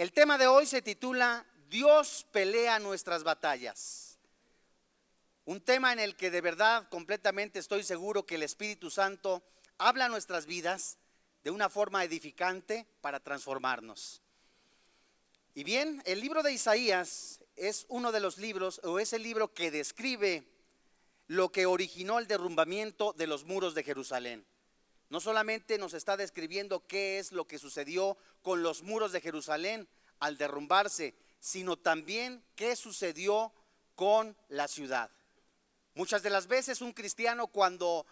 El tema de hoy se titula Dios pelea nuestras batallas. Un tema en el que de verdad completamente estoy seguro que el Espíritu Santo habla a nuestras vidas de una forma edificante para transformarnos. Y bien, el libro de Isaías es uno de los libros, o es el libro que describe lo que originó el derrumbamiento de los muros de Jerusalén. No solamente nos está describiendo qué es lo que sucedió con los muros de Jerusalén al derrumbarse, sino también qué sucedió con la ciudad. Muchas de las veces un cristiano cuando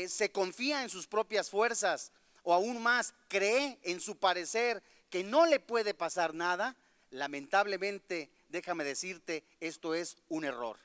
se confía en sus propias fuerzas, o aún más cree en su parecer que no le puede pasar nada, lamentablemente, déjame decirte, esto es un error.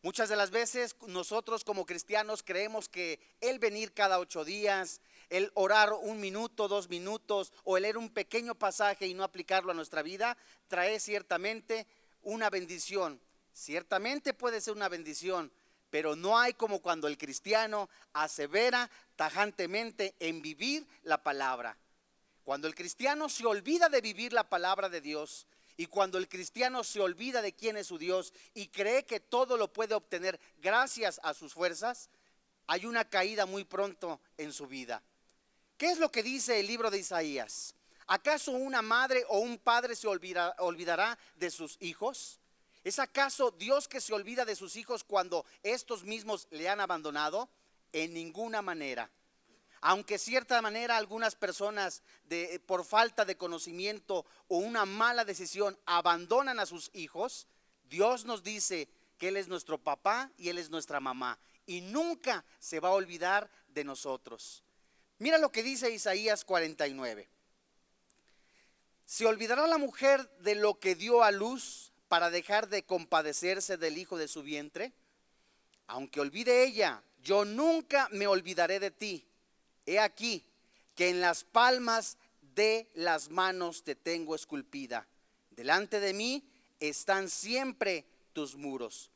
Muchas de las veces nosotros como cristianos creemos que el venir cada 8 días, el orar 1 minuto, 2 minutos, o el leer un pequeño pasaje y no aplicarlo a nuestra vida, trae ciertamente una bendición. Ciertamente puede ser una bendición, pero no hay como cuando el cristiano asevera tajantemente en vivir la palabra. Cuando el cristiano se olvida de vivir la palabra de Dios, y cuando el cristiano se olvida de quién es su Dios y cree que todo lo puede obtener gracias a sus fuerzas, hay una caída muy pronto en su vida. ¿Qué es lo que dice el libro de Isaías? ¿Acaso una madre o un padre se olvidará de sus hijos? ¿Es acaso Dios que se olvida de sus hijos cuando estos mismos le han abandonado? En ninguna manera. Aunque cierta manera algunas personas por falta de conocimiento o una mala decisión abandonan a sus hijos, Dios nos dice que Él es nuestro papá y Él es nuestra mamá y nunca se va a olvidar de nosotros. Mira lo que dice Isaías 49. ¿Se olvidará la mujer de lo que dio a luz para dejar de compadecerse del hijo de su vientre? Aunque olvide ella, yo nunca me olvidaré de ti. He aquí que en las palmas de las manos te tengo esculpida. Delante de mí están siempre tus muros.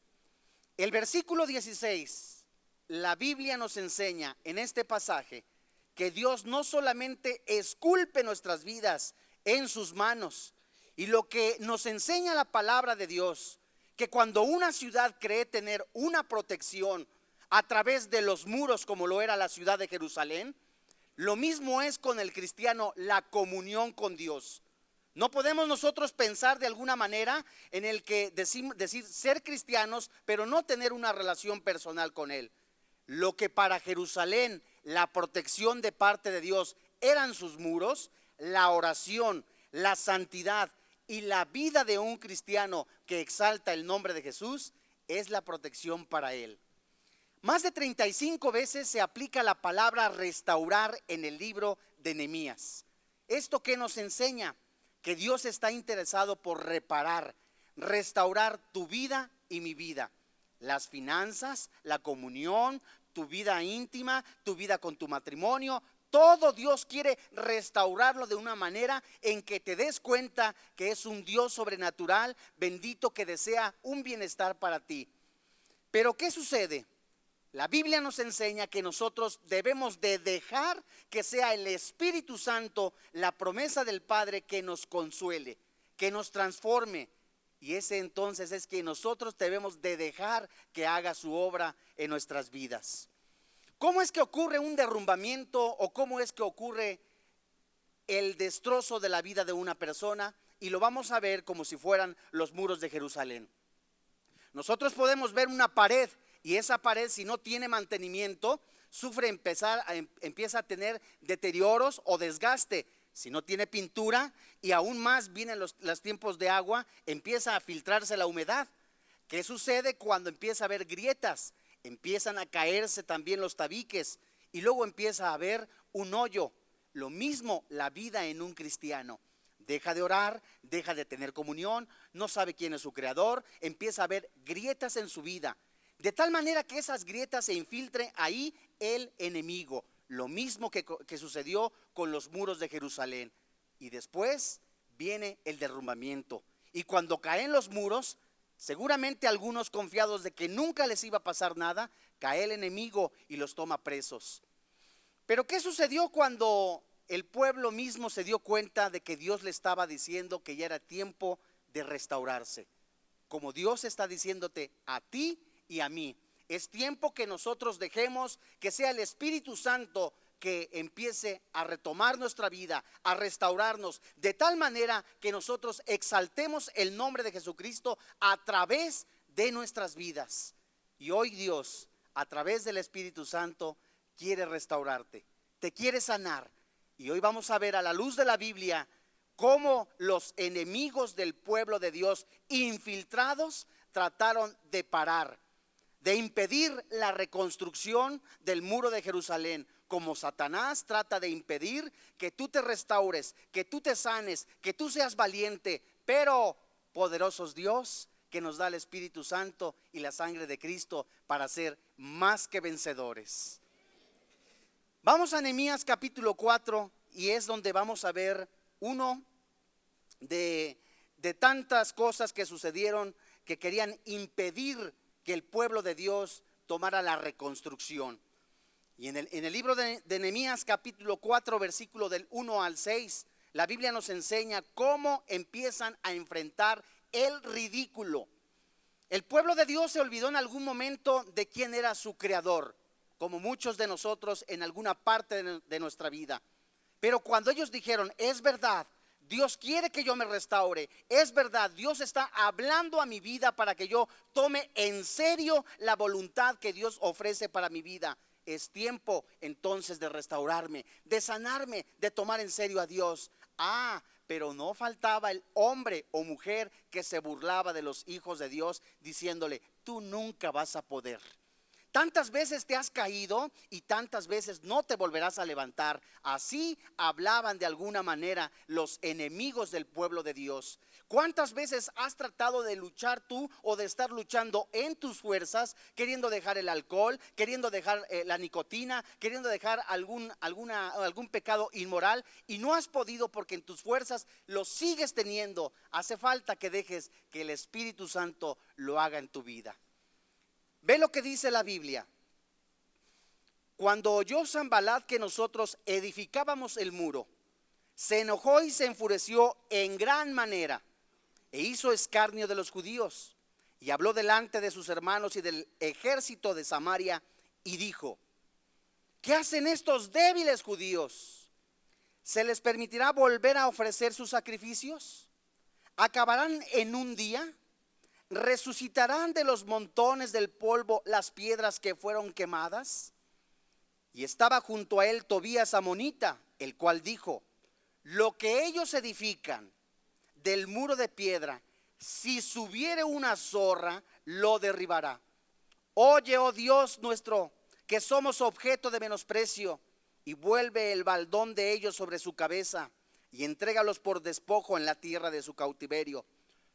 El versículo 16, la Biblia nos enseña en este pasaje que Dios no solamente esculpe nuestras vidas en sus manos, y lo que nos enseña la palabra de Dios, que cuando una ciudad cree tener una protección a través de los muros como lo era la ciudad de Jerusalén, lo mismo es con el cristiano, la comunión con Dios. No podemos nosotros pensar de alguna manera en el que decir ser cristianos, pero no tener una relación personal con Él. Lo que para Jerusalén la protección de parte de Dios eran sus muros, la oración, la santidad y la vida de un cristiano que exalta el nombre de Jesús es la protección para Él. Más de 35 veces se aplica la palabra restaurar en el libro de Nehemías. ¿Esto qué nos enseña? Que Dios está interesado por restaurar tu vida y mi vida. Las finanzas, la comunión, tu vida íntima, tu vida con tu matrimonio, todo Dios quiere restaurarlo de una manera en que te des cuenta que es un Dios sobrenatural, bendito, que desea un bienestar para ti. Pero ¿qué sucede? La Biblia nos enseña que nosotros debemos de dejar que sea el Espíritu Santo, la promesa del Padre, que nos consuele, que nos transforme. Y ese entonces es que nosotros debemos de dejar que haga su obra en nuestras vidas. ¿Cómo es que ocurre un derrumbamiento o cómo es que ocurre el destrozo de la vida de una persona? Y lo vamos a ver como si fueran los muros de Jerusalén. Nosotros podemos ver una pared, y esa pared, si no tiene mantenimiento, empieza a tener deterioros o desgaste. Si no tiene pintura, y aún más vienen los tiempos de agua, empieza a filtrarse la humedad. ¿Qué sucede cuando empieza a haber grietas? Empiezan a caerse también los tabiques y luego empieza a haber un hoyo. Lo mismo la vida en un cristiano. Deja de orar, deja de tener comunión, no sabe quién es su creador, empieza a haber grietas en su vida. De tal manera que esas grietas se infiltre ahí el enemigo. Lo mismo que sucedió con los muros de Jerusalén. Y después viene el derrumbamiento. Y cuando caen los muros, seguramente algunos confiados de que nunca les iba a pasar nada, cae el enemigo y los toma presos. Pero ¿qué sucedió cuando el pueblo mismo se dio cuenta de que Dios le estaba diciendo que ya era tiempo de restaurarse. Como Dios está diciéndote a ti y a mí, es tiempo que nosotros dejemos que sea el Espíritu Santo que empiece a retomar nuestra vida, a restaurarnos, de tal manera que nosotros exaltemos el nombre de Jesucristo a través de nuestras vidas. Y hoy Dios, a través del Espíritu Santo, quiere restaurarte, te quiere sanar. Y hoy vamos a ver a la luz de la Biblia cómo los enemigos del pueblo de Dios infiltrados trataron de parar, de impedir la reconstrucción del muro de Jerusalén, como Satanás trata de impedir que tú te restaures, que tú te sanes, que tú seas valiente. Pero poderoso es Dios, que nos da el Espíritu Santo y la sangre de Cristo para ser más que vencedores. Vamos a Nehemías capítulo 4 y es donde vamos a ver uno de tantas cosas que sucedieron que querían impedir que el pueblo de Dios tomara la reconstrucción. Y en el libro de Nehemías capítulo 4 versículo del 1 al 6, la Biblia nos enseña cómo empiezan a enfrentar el ridículo. El pueblo de Dios se olvidó en algún momento de quién era su creador, como muchos de nosotros en alguna parte de nuestra vida. Pero cuando ellos dijeron, es verdad, Dios quiere que yo me restaure, es verdad, Dios está hablando a mi vida para que yo tome en serio la voluntad que Dios ofrece para mi vida. Es tiempo entonces de restaurarme, de sanarme, de tomar en serio a Dios. Pero no faltaba el hombre o mujer que se burlaba de los hijos de Dios diciéndole, tú nunca vas a poder. Tantas veces te has caído y tantas veces no te volverás a levantar. Así hablaban de alguna manera los enemigos del pueblo de Dios. ¿Cuántas veces has tratado de luchar tú o de estar luchando en tus fuerzas, queriendo dejar el alcohol, queriendo dejar la nicotina, queriendo dejar algún pecado inmoral y no has podido porque en tus fuerzas lo sigues teniendo? Hace falta que dejes que el Espíritu Santo lo haga en tu vida. Ve lo que dice la Biblia. Cuando oyó Sanbalat que nosotros edificábamos el muro, se enojó y se enfureció en gran manera e hizo escarnio de los judíos y habló delante de sus hermanos y del ejército de Samaria y dijo, ¿qué hacen estos débiles judíos? ¿Se les permitirá volver a ofrecer sus sacrificios? ¿Acabarán en un día? ¿Resucitarán de los montones del polvo las piedras que fueron quemadas? Y estaba junto a él Tobías amonita, el cual dijo, lo que ellos edifican del muro de piedra, si subiere una zorra, lo derribará. Oye, oh Dios nuestro, que somos objeto de menosprecio, y vuelve el baldón de ellos sobre su cabeza, y entrégalos por despojo en la tierra de su cautiverio.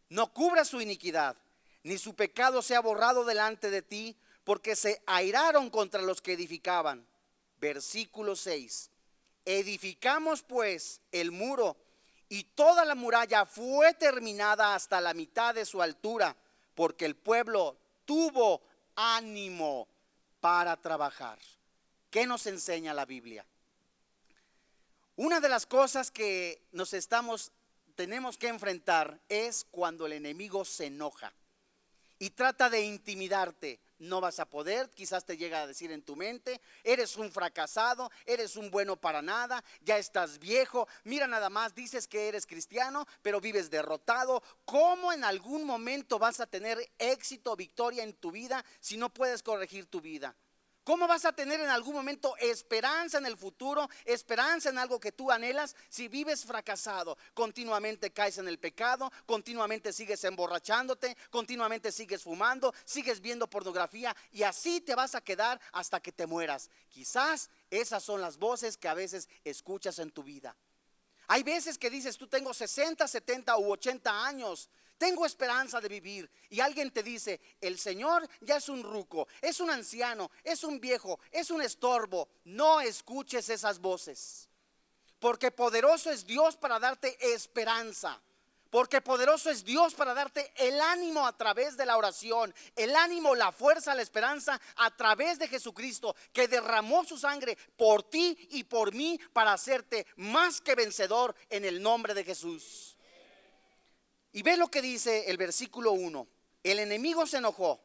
No cubra su iniquidad, ni su pecado sea borrado delante de ti, porque se airaron contra los que edificaban. Versículo 6. Edificamos pues el muro, y toda la muralla fue terminada hasta la mitad de su altura, porque el pueblo tuvo ánimo para trabajar. ¿Qué nos enseña la Biblia? Una de las cosas que tenemos que enfrentar es cuando el enemigo se enoja y trata de intimidarte. No vas a poder, quizás te llega a decir en tu mente, eres un fracasado, eres un bueno para nada, ya estás viejo, mira nada más, dices que eres cristiano, pero vives derrotado. ¿Cómo en algún momento vas a tener éxito o victoria en tu vida si no puedes corregir tu vida? ¿Cómo vas a tener en algún momento esperanza en el futuro, esperanza en algo que tú anhelas, si vives fracasado? Continuamente caes en el pecado, continuamente sigues emborrachándote, continuamente sigues fumando, sigues viendo pornografía y así te vas a quedar hasta que te mueras. Quizás esas son las voces que a veces escuchas en tu vida. Hay veces que dices, tú tengo 60, 70 u 80 años, tengo esperanza de vivir, y alguien te dice, el Señor ya es un ruco, es un anciano, es un viejo, es un estorbo. No escuches esas voces, porque poderoso es Dios para darte esperanza. porque poderoso es Dios para darte el ánimo a través de la oración, el ánimo, la fuerza, la esperanza a través de Jesucristo, que derramó su sangre por ti y por mí para hacerte más que vencedor en el nombre de Jesús. Y ve lo que dice el versículo 1. El enemigo se enojó,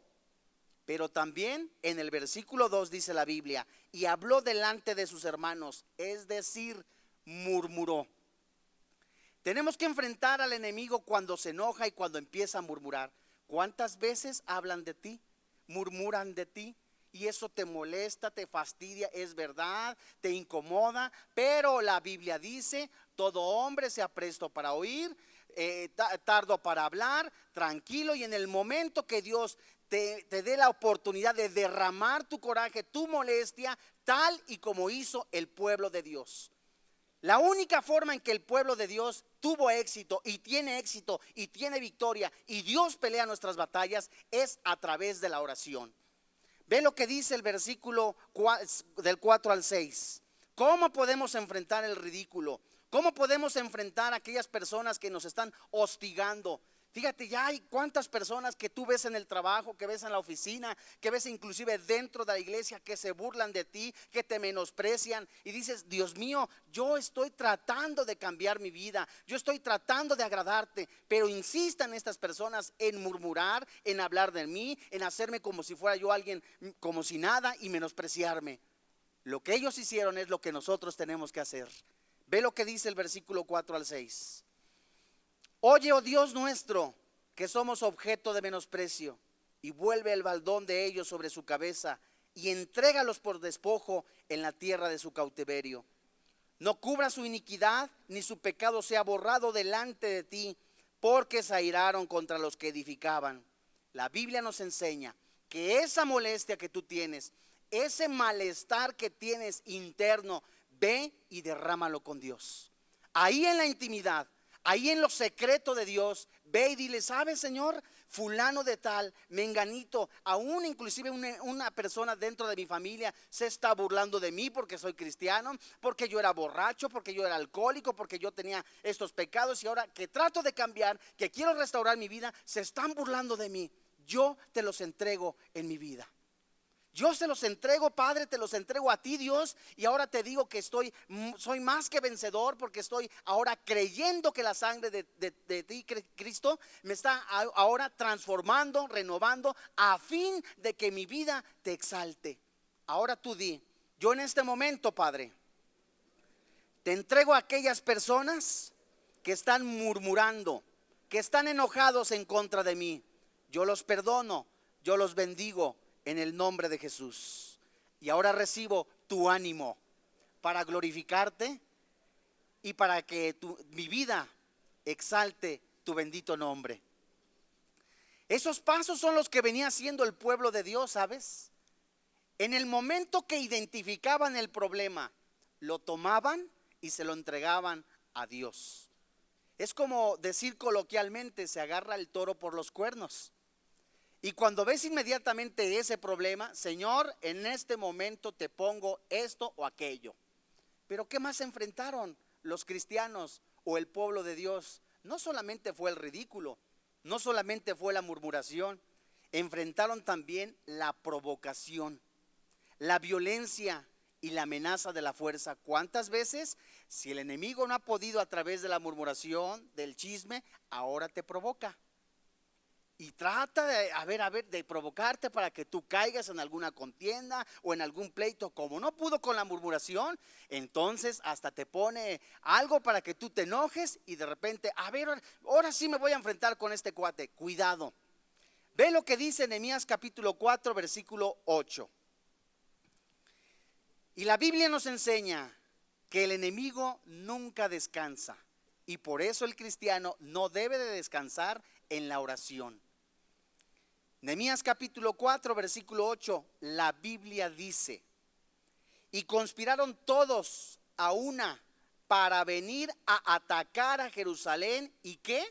pero también en el versículo 2 dice la Biblia, y habló delante de sus hermanos, es decir, murmuró. Tenemos que enfrentar al enemigo cuando se enoja y cuando empieza a murmurar. ¿Cuántas veces hablan de ti? Murmuran de ti. Y eso te molesta, te fastidia, es verdad, te incomoda. Pero la Biblia dice, todo hombre sea presto para oír, tardo para hablar, tranquilo. Y en el momento que Dios te dé la oportunidad de derramar tu coraje, tu molestia, tal y como hizo el pueblo de Dios. La única forma en que el pueblo de Dios tuvo éxito y tiene victoria y Dios pelea nuestras batallas es a través de la oración. Ve lo que dice el versículo del 4 al 6. ¿Cómo podemos enfrentar el ridículo? ¿Cómo podemos enfrentar a aquellas personas que nos están hostigando? Fíjate, ya hay cuántas personas que tú ves en el trabajo, que ves en la oficina, que ves inclusive dentro de la iglesia, que se burlan de ti, que te menosprecian, y dices, Dios mío, yo estoy tratando de cambiar mi vida, yo estoy tratando de agradarte, pero insistan estas personas en murmurar, en hablar de mí, en hacerme como si fuera yo alguien, como si nada, y menospreciarme. Lo que ellos hicieron es lo que nosotros tenemos que hacer. Ve lo que dice el versículo 4 al 6. Oye, oh Dios nuestro, que somos objeto de menosprecio, y vuelve el baldón de ellos sobre su cabeza, y entrégalos por despojo en la tierra de su cautiverio. No cubra su iniquidad, ni su pecado sea borrado delante de ti, porque se airaron contra los que edificaban. La Biblia nos enseña que esa molestia que tú tienes, ese malestar que tienes interno, ve y derrámalo con Dios. Ahí en la intimidad, ahí en lo secreto de Dios, ve y dile, ¿sabes, Señor? Fulano de tal, menganito, aún inclusive una persona dentro de mi familia se está burlando de mí porque soy cristiano, porque yo era borracho, porque yo era alcohólico, porque yo tenía estos pecados, y ahora que trato de cambiar, que quiero restaurar mi vida, se están burlando de mí. Yo te los entrego en mi vida. Yo se los entrego, Padre, te los entrego a ti, Dios, y ahora te digo que soy más que vencedor, porque estoy ahora creyendo que la sangre de ti, Cristo, me está ahora transformando, renovando, a fin de que mi vida te exalte. Ahora tú di, yo en este momento, Padre, te entrego a aquellas personas que están murmurando, que están enojados en contra de mí. Yo los perdono, yo los bendigo en el nombre de Jesús. Y ahora recibo tu ánimo para glorificarte y para que mi vida exalte tu bendito nombre. Esos pasos son los que venía haciendo el pueblo de Dios, ¿sabes? En el momento que identificaban el problema, lo tomaban y se lo entregaban a Dios. Es como decir coloquialmente, se agarra el toro por los cuernos. Y cuando ves inmediatamente ese problema, Señor, en este momento te pongo esto o aquello. Pero ¿qué más enfrentaron los cristianos o el pueblo de Dios? No solamente fue el ridículo, no solamente fue la murmuración, enfrentaron también la provocación, la violencia y la amenaza de la fuerza. ¿Cuántas veces? Si el enemigo no ha podido a través de la murmuración, del chisme, ahora te provoca. Y trata de provocarte para que tú caigas en alguna contienda o en algún pleito. Como no pudo con la murmuración, entonces hasta te pone algo para que tú te enojes y de repente, ahora sí me voy a enfrentar con este cuate. Cuidado. Ve lo que dice Nehemías capítulo 4, versículo 8. Y la Biblia nos enseña que el enemigo nunca descansa, y por eso el cristiano no debe de descansar en la oración. Nehemías capítulo 4, versículo 8, la Biblia dice: y conspiraron todos a una para venir a atacar a Jerusalén. ¿Y qué?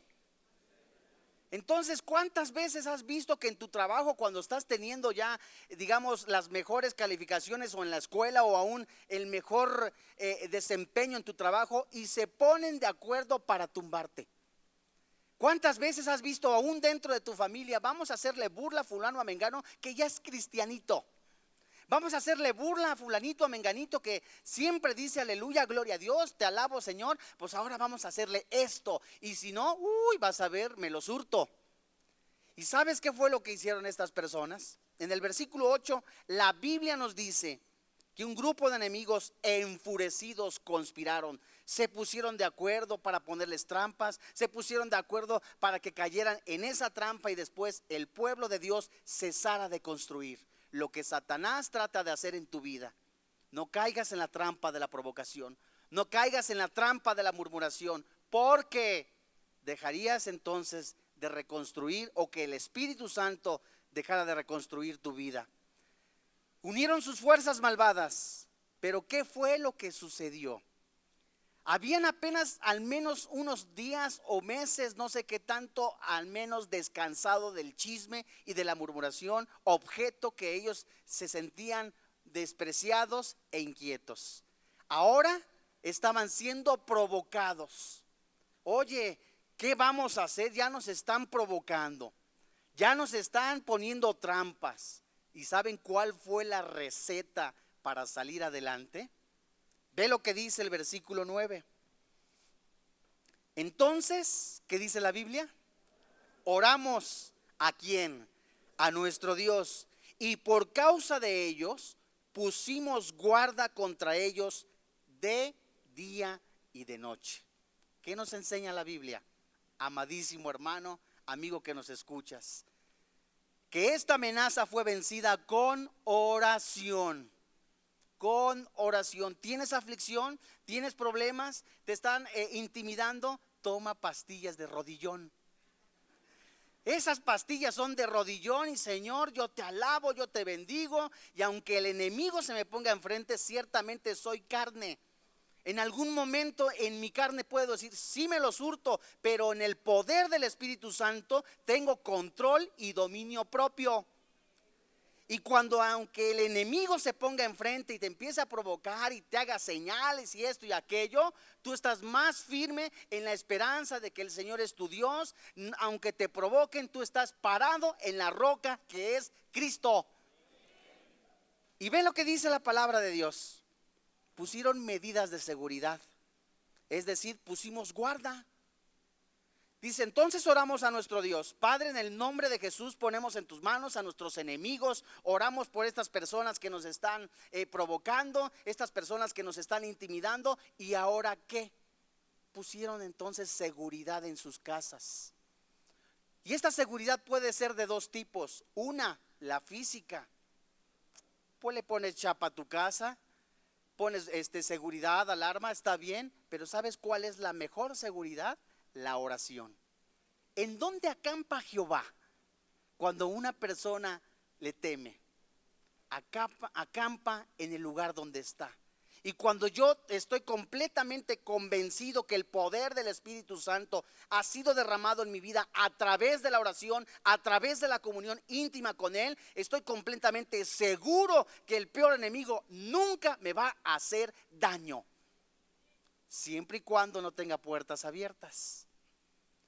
Entonces, ¿cuántas veces has visto que en tu trabajo, cuando estás teniendo ya, digamos, las mejores calificaciones, o en la escuela, o aún el mejor desempeño en tu trabajo, y se ponen de acuerdo para tumbarte? ¿Cuántas veces has visto aún dentro de tu familia? Vamos a hacerle burla a fulano, a mengano, que ya es cristianito. Vamos a hacerle burla a fulanito, a menganito, que siempre dice aleluya, gloria a Dios, te alabo Señor. Pues ahora vamos a hacerle esto. Y si no, vas a ver, me lo surto. ¿Y sabes qué fue lo que hicieron estas personas? En el versículo 8, la Biblia nos dice que un grupo de enemigos enfurecidos conspiraron. Se pusieron de acuerdo para ponerles trampas, se pusieron de acuerdo para que cayeran en esa trampa y después el pueblo de Dios cesara de construir. Lo que Satanás trata de hacer en tu vida, no caigas en la trampa de la provocación, no caigas en la trampa de la murmuración, porque dejarías entonces de reconstruir, o que el Espíritu Santo dejara de reconstruir tu vida. Unieron sus fuerzas malvadas, pero ¿qué fue lo que sucedió? Habían apenas al menos unos días o meses, no sé qué tanto, al menos descansado del chisme y de la murmuración, objeto que ellos se sentían despreciados e inquietos. Ahora estaban siendo provocados. Oye, ¿qué vamos a hacer? Ya nos están provocando, ya nos están poniendo trampas. ¿Y saben cuál fue la receta para salir adelante? Ve lo que dice el versículo 9. Entonces, ¿qué dice la Biblia? Oramos, ¿a quién? A nuestro Dios. Y por causa de ellos pusimos guarda contra ellos de día y de noche. ¿Qué nos enseña la Biblia? Amadísimo hermano, amigo que nos escuchas, que esta amenaza fue vencida con oración. Con oración. ¿Tienes aflicción? ¿Tienes problemas? ¿Te están intimidando? Toma pastillas de rodillón. Esas pastillas son de rodillón y Señor, yo te alabo, yo te bendigo. Y aunque el enemigo se me ponga enfrente, ciertamente soy carne. En algún momento en mi carne puedo decir, sí me lo surto, pero en el poder del Espíritu Santo tengo control y dominio propio. Y cuando aunque el enemigo se ponga enfrente y te empiece a provocar y te haga señales y esto y aquello, tú estás más firme en la esperanza de que el Señor es tu Dios. Aunque te provoquen, tú estás parado en la roca que es Cristo. Y ve lo que dice la palabra de Dios. Pusieron medidas de seguridad, es decir, pusimos guarda. Dice, entonces oramos a nuestro Dios. Padre, en el nombre de Jesús ponemos en tus manos a nuestros enemigos. Oramos por estas personas que nos están provocando, estas personas que nos están intimidando. ¿Y ahora qué? Pusieron entonces seguridad en sus casas. Y esta seguridad puede ser de dos tipos. Una, la física. Pues le pones chapa a tu casa, pones seguridad, alarma, está bien. Pero ¿sabes cuál es la mejor seguridad? La oración. ¿En dónde acampa Jehová cuando una persona le teme? Acampa en el lugar donde está. Y cuando yo estoy completamente convencido que el poder del Espíritu Santo ha sido derramado en mi vida a través de la oración, a través de la comunión íntima con Él, estoy completamente seguro que el peor enemigo nunca me va a hacer daño, siempre y cuando no tenga puertas abiertas.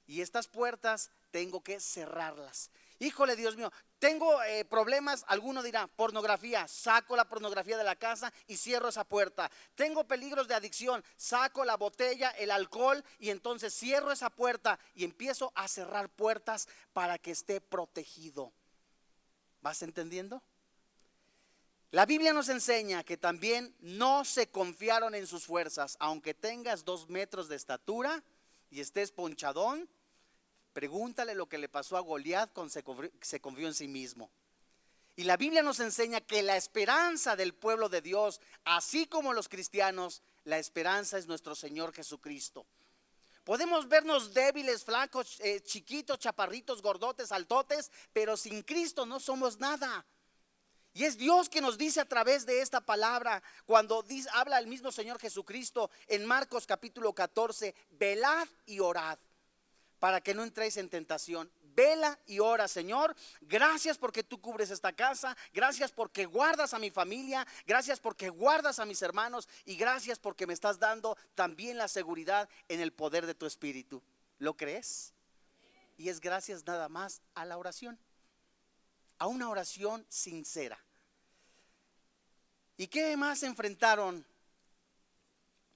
Y estas puertas tengo que cerrarlas. Híjole, Dios mío, tengo problemas. Alguno dirá, pornografía, saco la pornografía de la casa y cierro esa puerta. Tengo peligros de adicción, saco la botella, el alcohol y entonces cierro esa puerta y empiezo a cerrar puertas para que esté protegido. ¿Vas entendiendo? La Biblia nos enseña que también no se confiaron en sus fuerzas. Aunque tengas 2 metros de estatura y estés ponchadón, pregúntale lo que le pasó a Goliat cuando se confió en sí mismo. Y la Biblia nos enseña que la esperanza del pueblo de Dios, así como los cristianos, la esperanza es nuestro Señor Jesucristo. Podemos vernos débiles, flacos, chiquitos, chaparritos, gordotes, altotes, pero sin Cristo no somos nada. Y es Dios que nos dice a través de esta palabra, cuando habla el mismo Señor Jesucristo en Marcos capítulo 14, velad y orad para que no entréis en tentación. Vela y ora, Señor, gracias porque tú cubres esta casa, gracias porque guardas a mi familia, gracias porque guardas a mis hermanos y gracias porque me estás dando también la seguridad en el poder de tu Espíritu. ¿Lo crees? y es gracias nada más a la oración, a una oración sincera. ¿Y qué más enfrentaron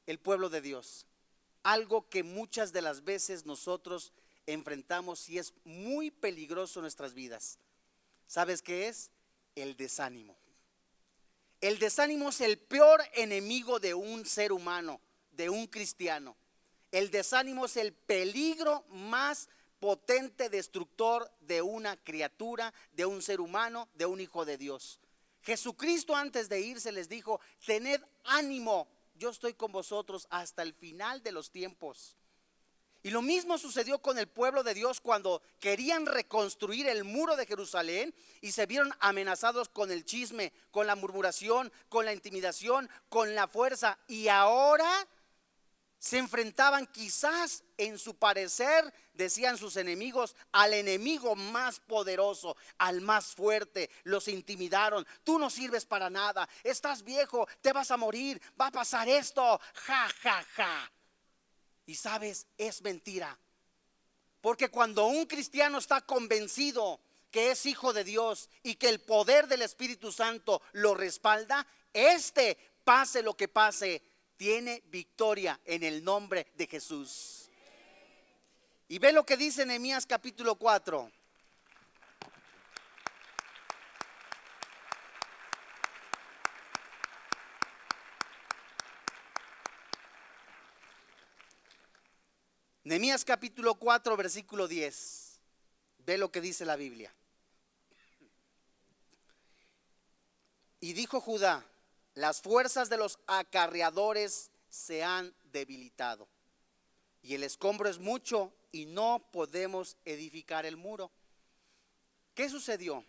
el pueblo de Dios? Algo que muchas de las veces nosotros enfrentamos y es muy peligroso en nuestras vidas. ¿Sabes qué es? El desánimo. El desánimo es el peor enemigo de un ser humano, de un cristiano. El desánimo es el peligro más potente destructor de una criatura, de un ser humano, de un hijo de Dios. Jesucristo antes de irse les dijo: tened ánimo, yo estoy con vosotros hasta el final de los tiempos. Y lo mismo sucedió con el pueblo de Dios cuando querían reconstruir el muro de Jerusalén y se vieron amenazados con el chisme, con la murmuración, con la intimidación, con la fuerza. Y ahora se enfrentaban, quizás en su parecer, decían sus enemigos, al enemigo más poderoso, al más fuerte. Los intimidaron: tú no sirves para nada, estás viejo, te vas a morir, va a pasar esto, ja, ja, ja. Y sabes, es mentira, porque cuando un cristiano está convencido que es hijo de Dios y que el poder del Espíritu Santo lo respalda, pase lo que pase, tiene victoria en el nombre de Jesús. Y ve lo que dice Nehemías capítulo 4. Nehemías capítulo 4 versículo 10. Ve lo que dice la Biblia. Y dijo Judá: las fuerzas de los acarreadores se han debilitado, y el escombro es mucho, y no podemos edificar el muro. ¿Qué sucedió?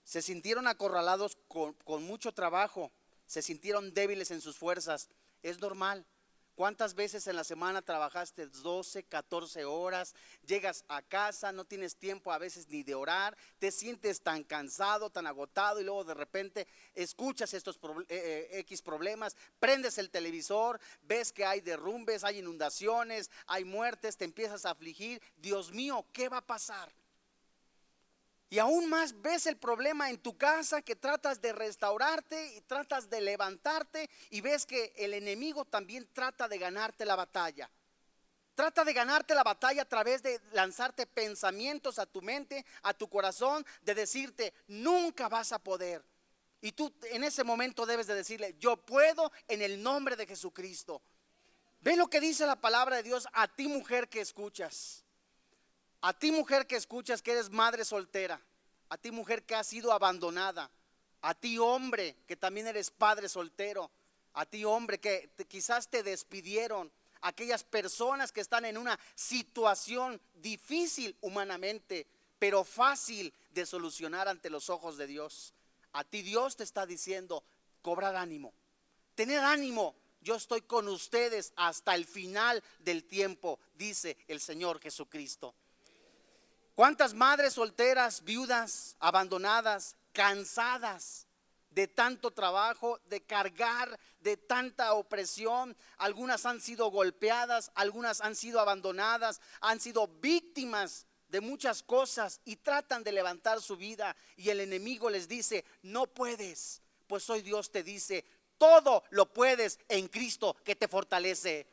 Se sintieron acorralados con mucho trabajo, se sintieron débiles en sus fuerzas. Es normal. ¿Cuántas veces en la semana trabajaste 12, 14 horas? Llegas a casa, no tienes tiempo a veces ni de orar, te sientes tan cansado, tan agotado, y luego de repente escuchas estos X problemas, prendes el televisor, ves que hay derrumbes, hay inundaciones, hay muertes, te empiezas a afligir. Dios mío, ¿qué va a pasar? Y aún más ves el problema en tu casa, que tratas de restaurarte y tratas de levantarte, y ves que el enemigo también trata de ganarte la batalla. Trata de ganarte la batalla a través de lanzarte pensamientos a tu mente, a tu corazón, de decirte: nunca vas a poder. Y tú en ese momento debes de decirle: yo puedo en el nombre de Jesucristo. Ve lo que dice la palabra de Dios a ti, mujer que escuchas. A ti, mujer que escuchas, que eres madre soltera. A ti, mujer que has sido abandonada. A ti, hombre, que también eres padre soltero. A ti, hombre, que quizás te despidieron. Aquellas personas que están en una situación difícil humanamente, pero fácil de solucionar ante los ojos de Dios. A ti Dios te está diciendo: cobrad ánimo, tened ánimo. Yo estoy con ustedes hasta el final del tiempo, dice el Señor Jesucristo. ¿Cuántas madres solteras, viudas, abandonadas, cansadas de tanto trabajo, de cargar, de tanta opresión? Algunas han sido golpeadas, algunas han sido abandonadas, han sido víctimas de muchas cosas y tratan de levantar su vida, y el enemigo les dice: no puedes. Pues hoy Dios te dice: todo lo puedes en Cristo que te fortalece.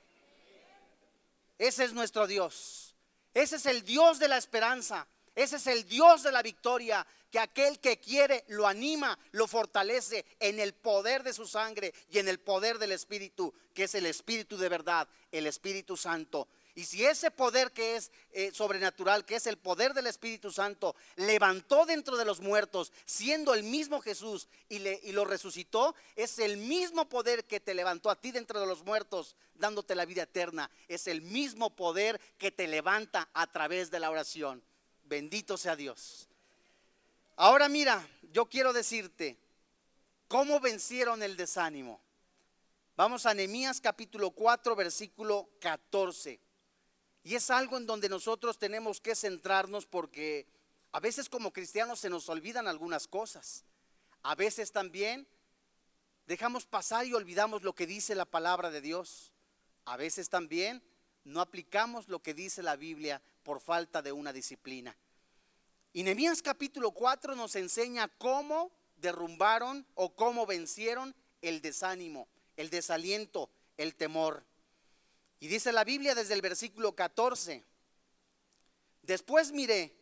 Ese es nuestro Dios. Ese es el Dios de la esperanza. Ese es el Dios de la victoria, que aquel que quiere lo anima, lo fortalece en el poder de su sangre y en el poder del Espíritu, que es el Espíritu de verdad, el Espíritu Santo. Y si ese poder que es sobrenatural, que es el poder del Espíritu Santo, levantó dentro de los muertos, siendo el mismo Jesús, y lo resucitó, es el mismo poder que te levantó a ti dentro de los muertos, dándote la vida eterna. Es el mismo poder que te levanta a través de la oración. Bendito sea Dios. Ahora mira, yo quiero decirte cómo vencieron el desánimo. Vamos a Nehemías capítulo 4 versículo 14. Y es algo en donde nosotros tenemos que centrarnos, porque a veces como cristianos se nos olvidan algunas cosas. A veces también dejamos pasar y olvidamos lo que dice la palabra de Dios. A veces también no aplicamos lo que dice la Biblia por falta de una disciplina. Y Nehemías capítulo 4 nos enseña cómo derrumbaron o cómo vencieron el desánimo, el desaliento, el temor. Y dice la Biblia desde el versículo 14: después miré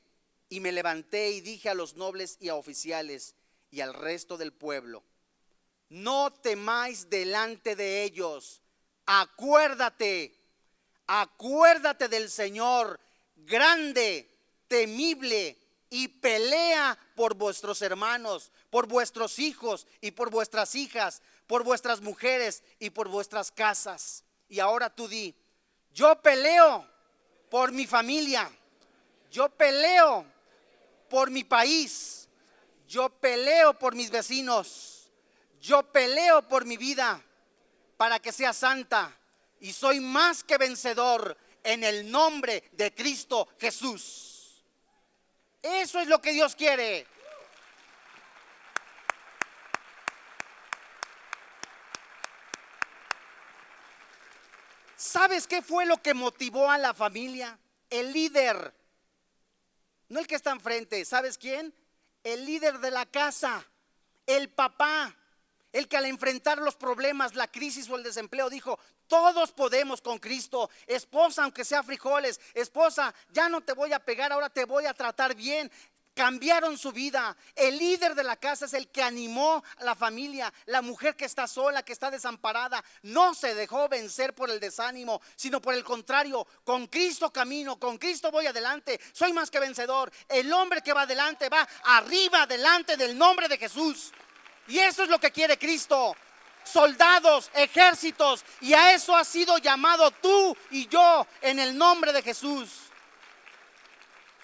y me levanté y dije a los nobles y a oficiales y al resto del pueblo: no temáis delante de ellos, acuérdate del Señor, grande, temible, y pelea por vuestros hermanos, por vuestros hijos y por vuestras hijas, por vuestras mujeres y por vuestras casas. Y ahora tú di: yo peleo por mi familia, yo peleo por mi país, yo peleo por mis vecinos, yo peleo por mi vida para que sea santa, y soy más que vencedor en el nombre de Cristo Jesús. Eso es lo que Dios quiere. ¿Sabes qué fue lo que motivó a la familia? El líder, no el que está enfrente. ¿Sabes quién? El líder de la casa, el papá, el que al enfrentar los problemas, la crisis o el desempleo dijo: todos podemos con Cristo. Esposa, aunque sea frijoles, esposa, ya no te voy a pegar, ahora te voy a tratar bien. Cambiaron su vida. El líder de la casa es el que animó a la familia. La mujer que está sola, que está desamparada, no se dejó vencer por el desánimo, sino por el contrario: con Cristo camino, con Cristo voy adelante, soy más que vencedor. El hombre que va adelante va arriba, delante del nombre de Jesús. Y eso es lo que quiere Cristo: soldados, ejércitos. Y a eso has sido llamado tú y yo en el nombre de Jesús.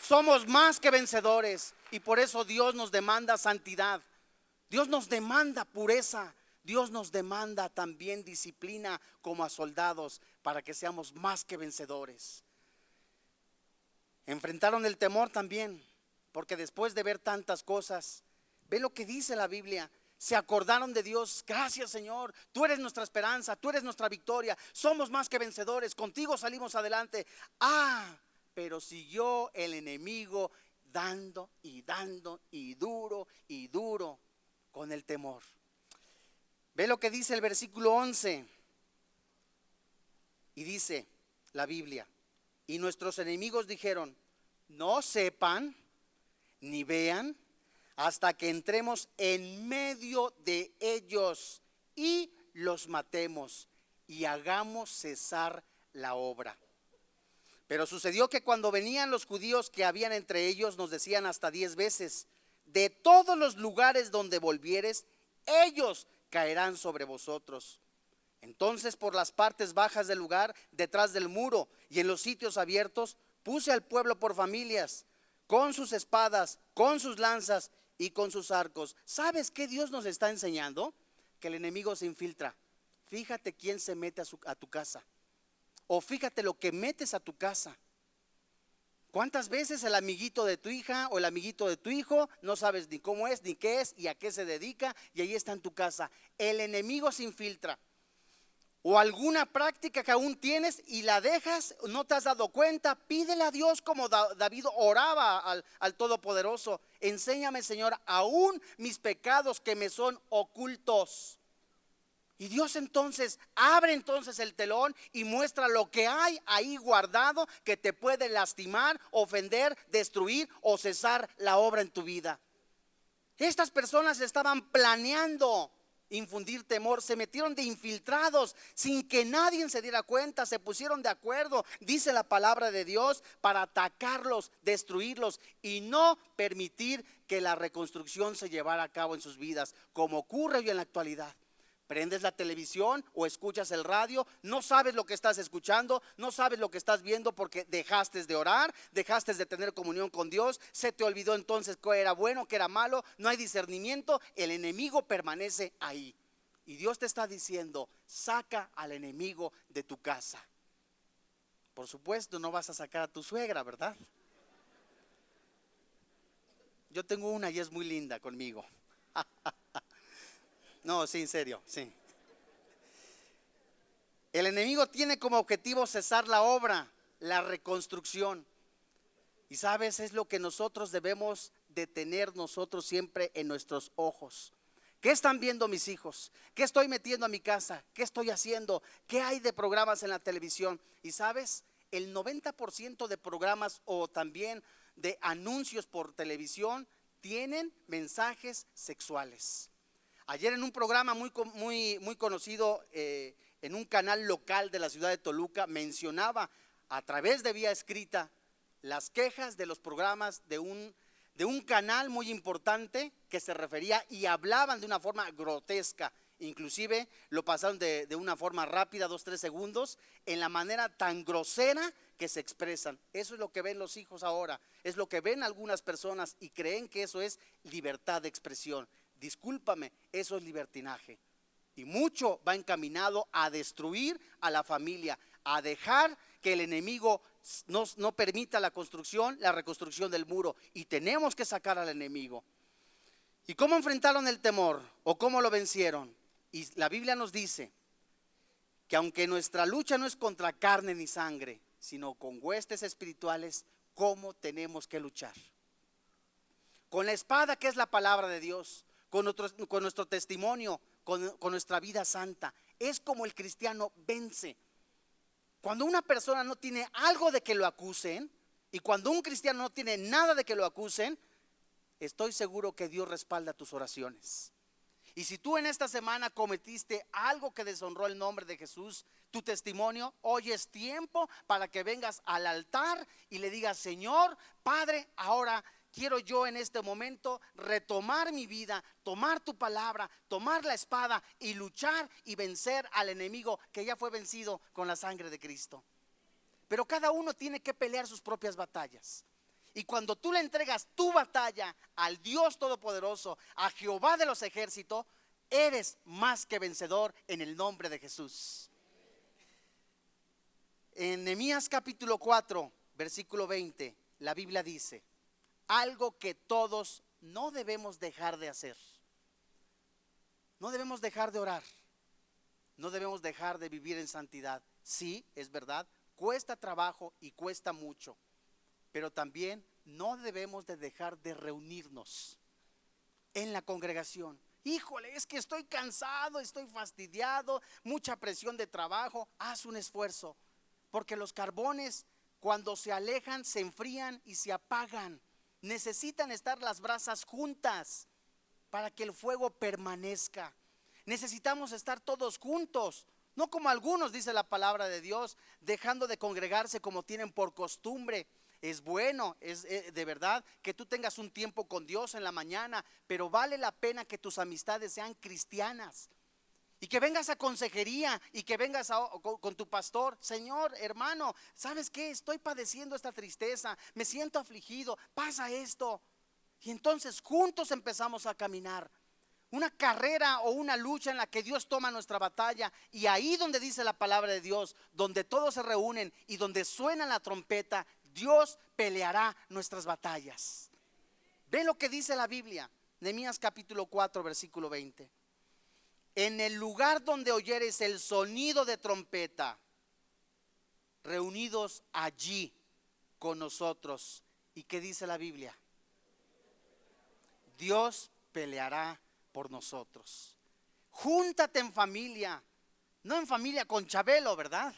Somos más que vencedores, y por eso Dios nos demanda santidad, Dios nos demanda pureza, Dios nos demanda también disciplina como a soldados, para que seamos más que vencedores. Enfrentaron el temor también, porque después de ver tantas cosas, ve lo que dice la Biblia: se acordaron de Dios. Gracias, Señor, tú eres nuestra esperanza, tú eres nuestra victoria, somos más que vencedores, contigo salimos adelante. Pero siguió el enemigo dando y dando y duro con el temor. Ve lo que dice el versículo 11. Y dice la Biblia: y nuestros enemigos dijeron: no sepan ni vean hasta que entremos en medio de ellos y los matemos y hagamos cesar la obra. Pero sucedió que cuando venían los judíos que habían entre ellos, nos decían hasta 10 veces: de todos los lugares donde volvieres, ellos caerán sobre vosotros. Entonces, por las partes bajas del lugar, detrás del muro y en los sitios abiertos, puse al pueblo por familias, con sus espadas, con sus lanzas y con sus arcos. ¿Sabes qué Dios nos está enseñando? Que el enemigo se infiltra. Fíjate quién se mete a tu casa, o fíjate lo que metes a tu casa. ¿Cuántas veces el amiguito de tu hija o el amiguito de tu hijo no sabes ni cómo es, ni qué es y a qué se dedica, y ahí está en tu casa? El enemigo se infiltra. O alguna práctica que aún tienes y la dejas, no te has dado cuenta. Pídele a Dios como David oraba al Todopoderoso: enséñame, Señor, aún mis pecados que me son ocultos. Y Dios entonces abre el telón y muestra lo que hay ahí guardado, que te puede lastimar, ofender, destruir o cesar la obra en tu vida. Estas personas estaban planeando infundir temor, se metieron de infiltrados sin que nadie se diera cuenta, se pusieron de acuerdo, dice la palabra de Dios, para atacarlos, destruirlos y no permitir que la reconstrucción se llevara a cabo en sus vidas, como ocurre hoy en la actualidad. Prendes la televisión o escuchas el radio, no sabes lo que estás escuchando, no sabes lo que estás viendo, porque dejaste de orar, dejaste de tener comunión con Dios, se te olvidó entonces qué era bueno, qué era malo, no hay discernimiento, el enemigo permanece ahí. Y Dios te está diciendo: saca al enemigo de tu casa. Por supuesto, no vas a sacar a tu suegra, ¿verdad? Yo tengo una y es muy linda conmigo. No, sí, en serio, sí. El enemigo tiene como objetivo cesar la obra, la reconstrucción. Y sabes, es lo que nosotros debemos de tener nosotros siempre en nuestros ojos. ¿Qué están viendo mis hijos? ¿Qué estoy metiendo a mi casa? ¿Qué estoy haciendo? ¿Qué hay de programas en la televisión? Y sabes, el 90% de programas o también de anuncios por televisión tienen mensajes sexuales. Ayer en un programa muy conocido, en un canal local de la ciudad de Toluca, mencionaba a través de vía escrita las quejas de los programas de un canal muy importante que se refería y hablaban de una forma grotesca. Inclusive lo pasaron de una forma rápida, 2-3 segundos, en la manera tan grosera que se expresan. Eso es lo que ven los hijos ahora, es lo que ven algunas personas y creen que eso es libertad de expresión. Discúlpame, eso es libertinaje. Y mucho va encaminado a destruir a la familia, a dejar que el enemigo no permita la construcción, la reconstrucción del muro. Y tenemos que sacar al enemigo. ¿Y cómo enfrentaron el temor? ¿O cómo lo vencieron? Y la Biblia nos dice que aunque nuestra lucha no es contra carne ni sangre, sino con huestes espirituales, ¿cómo tenemos que luchar? Con la espada, que es la palabra de Dios, con nuestro testimonio, con nuestra vida santa. Es como el cristiano vence. Cuando una persona no tiene algo de que lo acusen, y cuando un cristiano no tiene nada de que lo acusen, estoy seguro que Dios respalda tus oraciones. Y si tú en esta semana cometiste algo que deshonró el nombre de Jesús, tu testimonio, hoy es tiempo para que vengas al altar y le digas: Señor, Padre, ahora quiero yo en este momento retomar mi vida, tomar tu palabra, tomar la espada y luchar y vencer al enemigo que ya fue vencido con la sangre de Cristo. Pero cada uno tiene que pelear sus propias batallas. Y cuando tú le entregas tu batalla al Dios Todopoderoso, a Jehová de los ejércitos, eres más que vencedor en el nombre de Jesús. En Nehemías capítulo 4, versículo 20, la Biblia dice algo que todos no debemos dejar de hacer. No debemos dejar de orar. No debemos dejar de vivir en santidad. Sí, es verdad, cuesta trabajo y cuesta mucho. Pero también no debemos de dejar de reunirnos en la congregación. Híjole, es que estoy cansado, estoy fastidiado, mucha presión de trabajo. Haz un esfuerzo, porque los carbones cuando se alejan se enfrían y se apagan. Necesitan estar las brasas juntas para que el fuego permanezca. Necesitamos estar todos juntos. No como algunos, dice la palabra de Dios, dejando de congregarse como tienen por costumbre. Es bueno, es de verdad que tú tengas un tiempo con Dios en la mañana, pero vale la pena que tus amistades sean cristianas. Y que vengas a consejería y que vengas con tu pastor: Señor, hermano, ¿sabes qué? Estoy padeciendo esta tristeza, me siento afligido, pasa esto. Y entonces juntos empezamos a caminar. Una carrera o una lucha en la que Dios toma nuestra batalla, y ahí donde dice la palabra de Dios, donde todos se reúnen y donde suena la trompeta, Dios peleará nuestras batallas. Ve lo que dice la Biblia, Nehemías capítulo 4, versículo 20. En el lugar donde oyeres el sonido de trompeta, reunidos allí con nosotros. ¿Y qué dice la Biblia? Dios peleará por nosotros. Júntate en familia, no en familia con Chabelo, ¿verdad?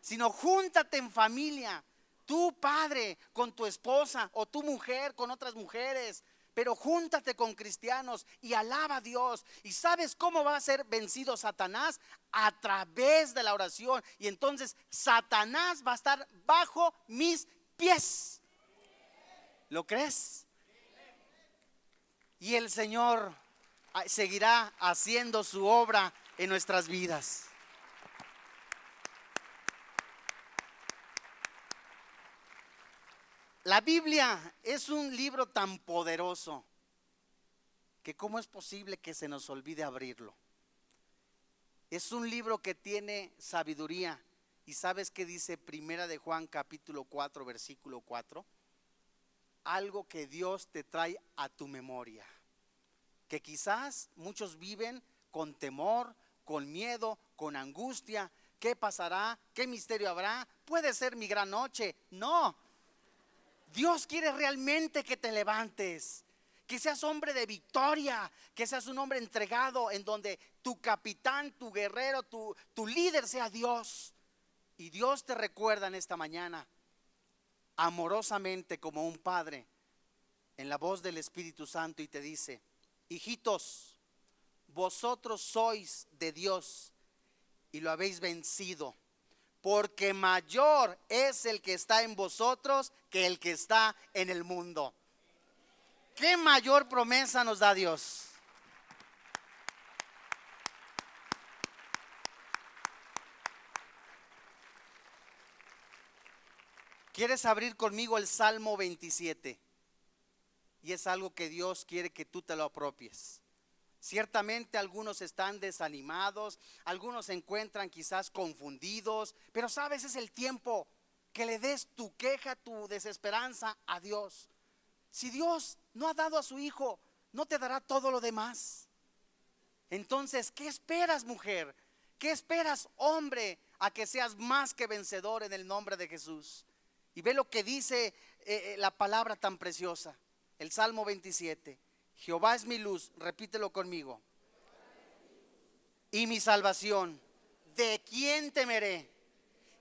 Sino júntate en familia, tu padre con tu esposa o tu mujer con otras mujeres. Pero júntate con cristianos y alaba a Dios. ¿Y sabes cómo va a ser vencido Satanás? A través de la oración. Y entonces Satanás va a estar bajo mis pies. ¿Lo crees? Y el Señor seguirá haciendo su obra en nuestras vidas. La Biblia es un libro tan poderoso que ¿cómo es posible que se nos olvide abrirlo? Es un libro que tiene sabiduría. ¿Y sabes qué dice Primera de Juan capítulo 4 versículo 4? Algo que Dios te trae a tu memoria, que quizás muchos viven con temor, con miedo, con angustia, ¿Qué pasará? ¿Qué misterio habrá? ¿Puede ser mi gran noche? No. Dios quiere realmente que te levantes, que seas hombre de victoria, que seas un hombre entregado, en donde tu capitán, tu guerrero, tu líder sea Dios. Y Dios te recuerda en esta mañana, amorosamente como un padre, en la voz del Espíritu Santo, y te dice: hijitos, vosotros sois de Dios y lo habéis vencido, porque mayor es el que está en vosotros que el que está en el mundo. ¿Qué mayor promesa nos da Dios? ¿Quieres abrir conmigo el Salmo 27? Y es algo que Dios quiere que tú te lo apropies. Ciertamente algunos están desanimados, algunos se encuentran quizás confundidos, pero sabes, es el tiempo que le des tu queja, tu desesperanza a Dios. Si Dios no ha dado a su Hijo, ¿no te dará todo lo demás? Entonces, ¿qué esperas, mujer? ¿Qué esperas, hombre, a que seas más que vencedor en el nombre de Jesús? Y ve lo que dice la palabra tan preciosa, el Salmo 27. Jehová es mi luz, repítelo conmigo, y mi salvación. ¿De quién temeré?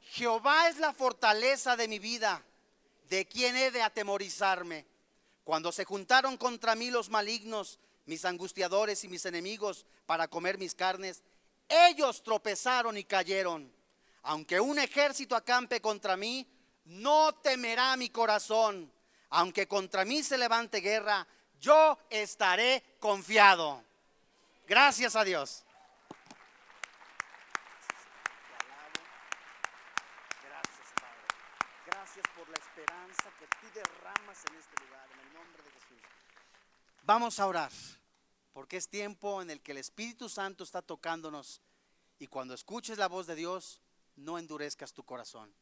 Jehová es la fortaleza de mi vida. ¿De quién he de atemorizarme? Cuando se juntaron contra mí los malignos, mis angustiadores y mis enemigos, para comer mis carnes, ellos tropezaron y cayeron. Aunque un ejército acampe contra mí, no temerá mi corazón. Aunque contra mí se levante guerra, yo estaré confiado. Gracias a Dios. Gracias, Padre. Gracias por la esperanza que tú derramas en este lugar, en el nombre de Jesús. Vamos a orar, porque es tiempo en el que el Espíritu Santo está tocándonos. Y cuando escuches la voz de Dios, no endurezcas tu corazón.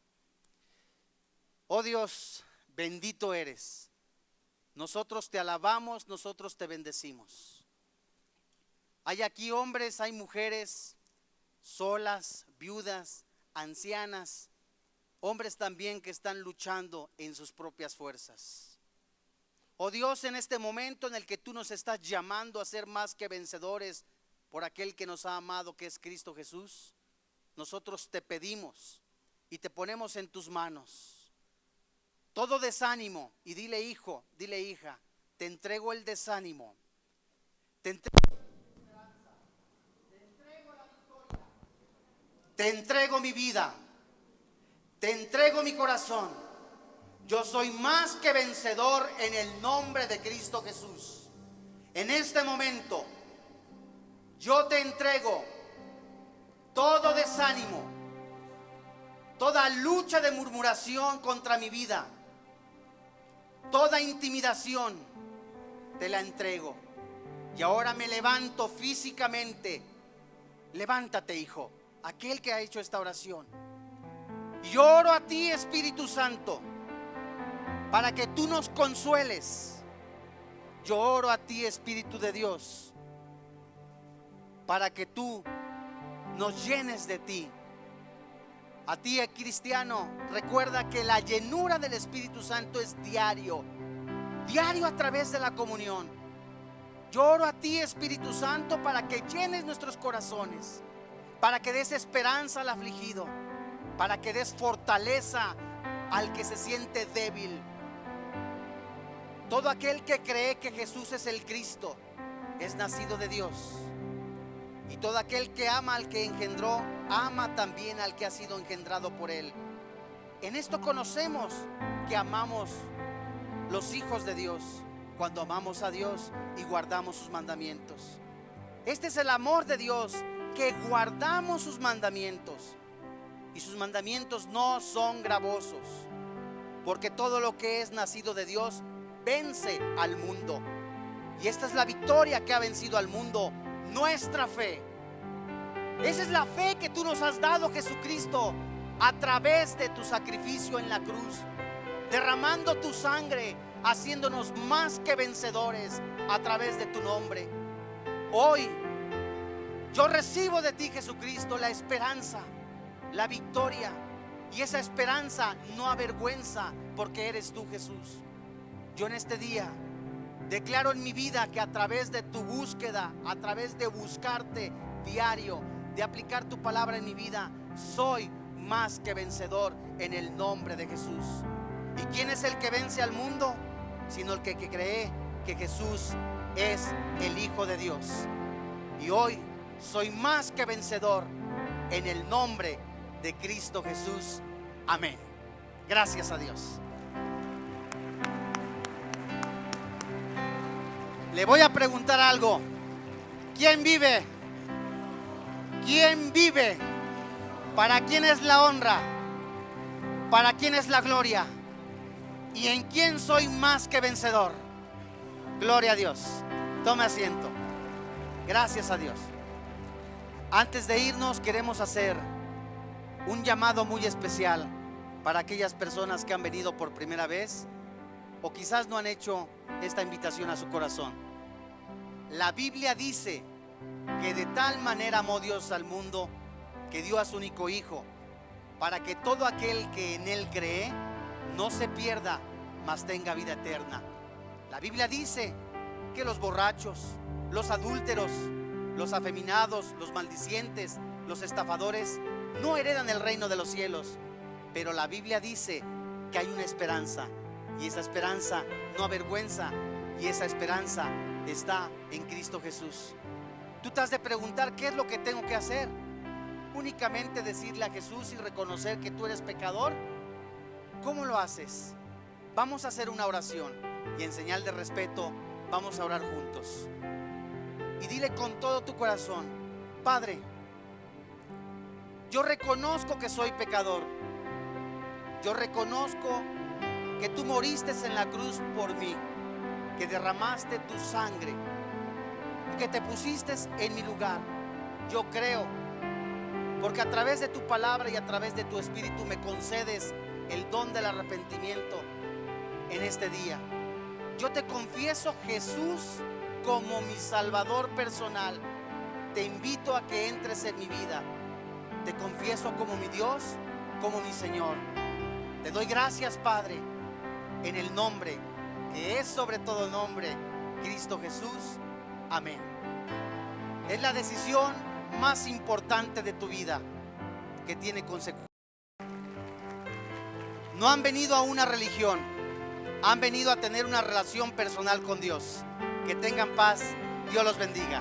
Oh Dios, bendito eres. Nosotros te alabamos, nosotros te bendecimos. Hay aquí hombres, hay mujeres solas, viudas, ancianas, hombres también que están luchando en sus propias fuerzas. Oh Dios, en este momento en el que tú nos estás llamando a ser más que vencedores por aquel que nos ha amado, que es Cristo Jesús, nosotros te pedimos y te ponemos en tus manos todo desánimo. Y dile, hijo, dile, hija, te entrego el desánimo, te entrego la esperanza, te entrego la victoria, te entrego mi vida, te entrego mi corazón. Yo soy más que vencedor en el nombre de Cristo Jesús. En este momento yo te entrego todo desánimo, toda lucha de murmuración contra mi vida, toda intimidación, te la entrego. Y ahora me levanto físicamente. Levántate, hijo, aquel que ha hecho esta oración. Y oro a ti, Espíritu Santo, para que tú nos consueles. Yo oro a ti, Espíritu de Dios, para que tú nos llenes de ti. A ti, cristiano, recuerda que la llenura del Espíritu Santo es diario, diario a través de la comunión. Yo oro a ti, Espíritu Santo, para que llenes nuestros corazones, para que des esperanza al afligido, para que des fortaleza al que se siente débil. Todo aquel que cree que Jesús es el Cristo es nacido de Dios. Y todo aquel que ama al que engendró, ama también al que ha sido engendrado por él. En esto conocemos que amamos los hijos de Dios, cuando amamos a Dios y guardamos sus mandamientos. Este es el amor de Dios, que guardamos sus mandamientos. Y sus mandamientos no son gravosos, porque todo lo que es nacido de Dios vence al mundo. Y esta es la victoria que ha vencido al mundo: nuestra fe. Esa es la fe que tú nos has dado, Jesucristo, a través de tu sacrificio en la cruz, derramando tu sangre, haciéndonos más que vencedores a través de tu nombre. Hoy yo recibo de ti, Jesucristo, la esperanza, la victoria. Y esa esperanza no avergüenza, porque eres tú, Jesús. Yo en este día declaro en mi vida que a través de tu búsqueda, a través de buscarte diario, de aplicar tu palabra en mi vida, soy más que vencedor en el nombre de Jesús. ¿Y quién es el que vence al mundo? Sino el que cree que Jesús es el Hijo de Dios. Y hoy soy más que vencedor en el nombre de Cristo Jesús. Amén. Gracias a Dios. Le voy a preguntar algo. ¿Quién vive? ¿Quién vive? ¿Para quién es la honra? ¿Para quién es la gloria? ¿Y en quién soy más que vencedor? Gloria a Dios. Tome asiento. Gracias a Dios. Antes de irnos, queremos hacer un llamado muy especial para aquellas personas que han venido por primera vez o quizás no han hecho esta invitación a su corazón. La Biblia dice que de tal manera amó Dios al mundo que dio a su único Hijo, para que todo aquel que en Él cree no se pierda, mas tenga vida eterna. La Biblia dice que los borrachos, los adúlteros, los afeminados, los maldicientes, los estafadores no heredan el reino de los cielos. Pero la Biblia dice que hay una esperanza, y esa esperanza no avergüenza, y esa esperanza está en Cristo Jesús. Tú te has de preguntar, ¿qué es lo que tengo que hacer? Únicamente decirle a Jesús y reconocer que tú eres pecador. ¿Cómo lo haces? Vamos a hacer una oración y en señal de respeto vamos a orar juntos. Y dile con todo tu corazón: Padre, yo reconozco que soy pecador. Yo reconozco que tú moriste en la cruz por mí, que derramaste tu sangre y que te pusiste en mi lugar. Yo creo, porque a través de tu palabra y a través de tu espíritu me concedes el don del arrepentimiento en este día. Yo te confieso, Jesús, como mi Salvador personal. Te invito a que entres en mi vida. Te confieso como mi Dios, como mi Señor. Te doy gracias, Padre, en el nombre que es sobre todo nombre, Cristo Jesús. Amén. Es la decisión más importante de tu vida, que tiene consecuencias. No han venido a una religión, han venido a tener una relación personal con Dios. Que tengan paz. Dios los bendiga.